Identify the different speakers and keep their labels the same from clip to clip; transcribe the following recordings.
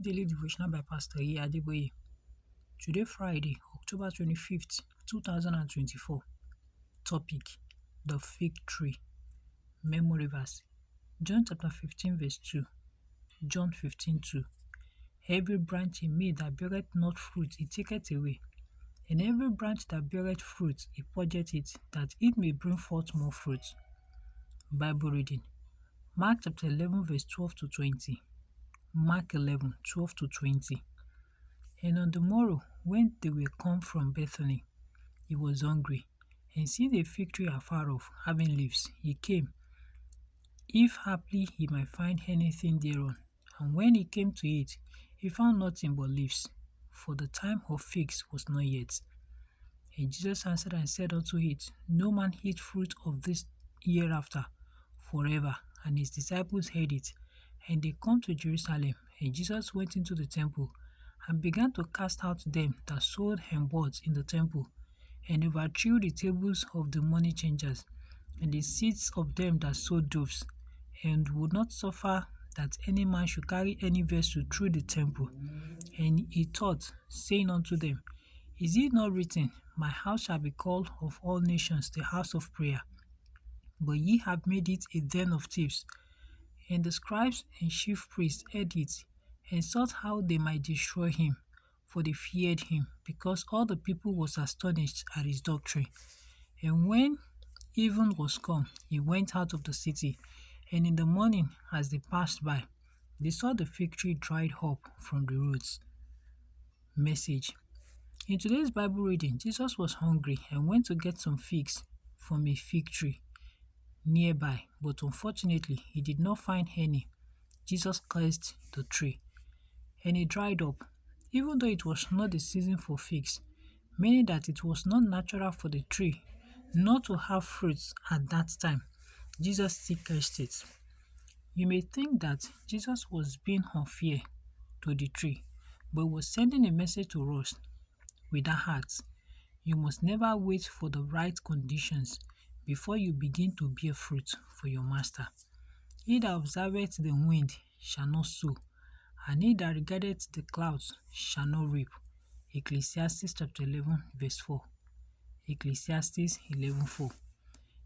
Speaker 1: Daily Devotional by Pastor E. Adeboye. Today, Friday, October 25th, 2024. Topic: The Fig Tree. Memory verse: John chapter 15, verse 2. John 15:2. Every branch in me that beareth not fruit, he taketh away. And every branch that beareth fruit, he purgeth it, that it may bring forth more fruit. Bible reading: Mark chapter 11, verse 12 to 20. Mark 11, 12 to 20. And on the morrow, when they were come from Bethany, he was hungry, and seeing a fig tree afar off, having leaves, he came, if haply he might find anything thereon. And when he came to it, he found nothing but leaves, for the time of figs was not yet. And Jesus answered and said unto it, No man eat fruit of this hereafter forever. And his disciples heard it. And they come to Jerusalem, and Jesus went into the temple, and began to cast out them that sold and bought in the temple, and overthrew the tables of the money changers, and the seats of them that sold doves, and would not suffer that any man should carry any vessel through the temple. And he taught, saying unto them, Is it not written, My house shall be called of all nations the house of prayer? But ye have made it a den of thieves. And the scribes and chief priests heard it, and sought how they might destroy him, for they feared him, because all the people was astonished at his doctrine. And when even was come, he went out of the city, and in the morning, as they passed by, they saw the fig tree dried up from the roots. Message: In today's Bible reading, Jesus was hungry and went to get some figs from a fig tree nearby, but unfortunately, he did not find any. Jesus cursed the tree, and it dried up, even though it was not the season for figs, meaning that it was not natural for the tree not to have fruits at that time. Jesus still cursed it. You may think that Jesus was being unfair to the tree, but was sending a message to us with that heart. You must never wait for the right conditions before you begin to bear fruit for your master. He that observeth the wind shall not sow, and he that regardeth the clouds shall not reap. Ecclesiastes chapter 11, verse 4. Ecclesiastes 11:4.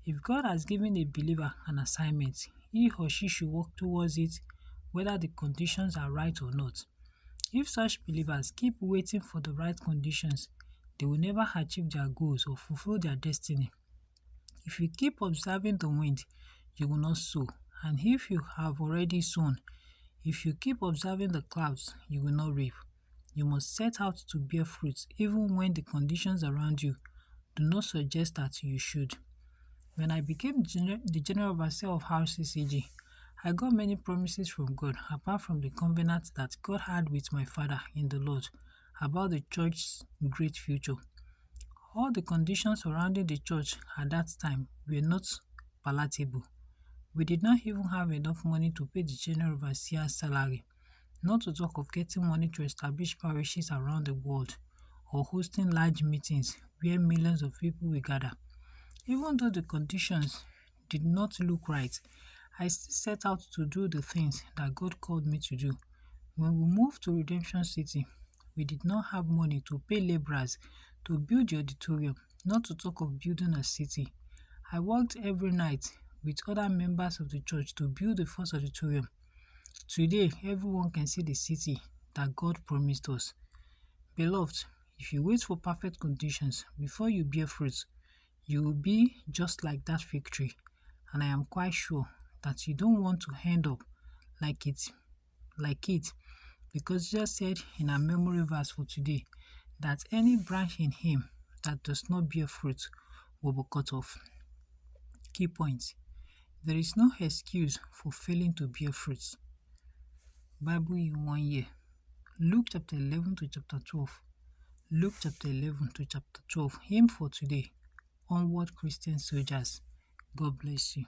Speaker 1: If God has given a believer an assignment, he or she should work towards it, whether the conditions are right or not. If such believers keep waiting for the right conditions, they will never achieve their goals or fulfill their destiny. If you keep observing the wind, you will not sow. And if you have already sown, if you keep observing the clouds, you will not reap. You must set out to bear fruit even when the conditions around you do not suggest that you should. When I became the general overseer of RCCG, I got many promises from God apart from the covenant that God had with my father in the Lord about the church's great future. All the conditions surrounding the church at that time were not palatable. We did not even have enough money to pay the general overseer's salary, not to talk of getting money to establish parishes around the world or hosting large meetings where millions of people will gather. Even though the conditions did not look right, I still set out to do the things that God called me to do. When we moved to Redemption City, we did not have money to pay laborers to build the auditorium, not to talk of building a city. I worked every night with other members of the church to build the first auditorium. Today, everyone can see the city that God promised us. Beloved, if you wait for perfect conditions before you bear fruit, you will be just like that fig tree, and I am quite sure that you don't want to end up like it, because Jesus said in our memory verse for today that any branch in him that does not bear fruit will be cut off. Key points: there is no excuse for failing to bear fruits. Bible in 1 year: Luke chapter 11 to chapter 12. Luke chapter 11 to chapter 12. Hymn for today: Onward Christian Soldiers. God bless you.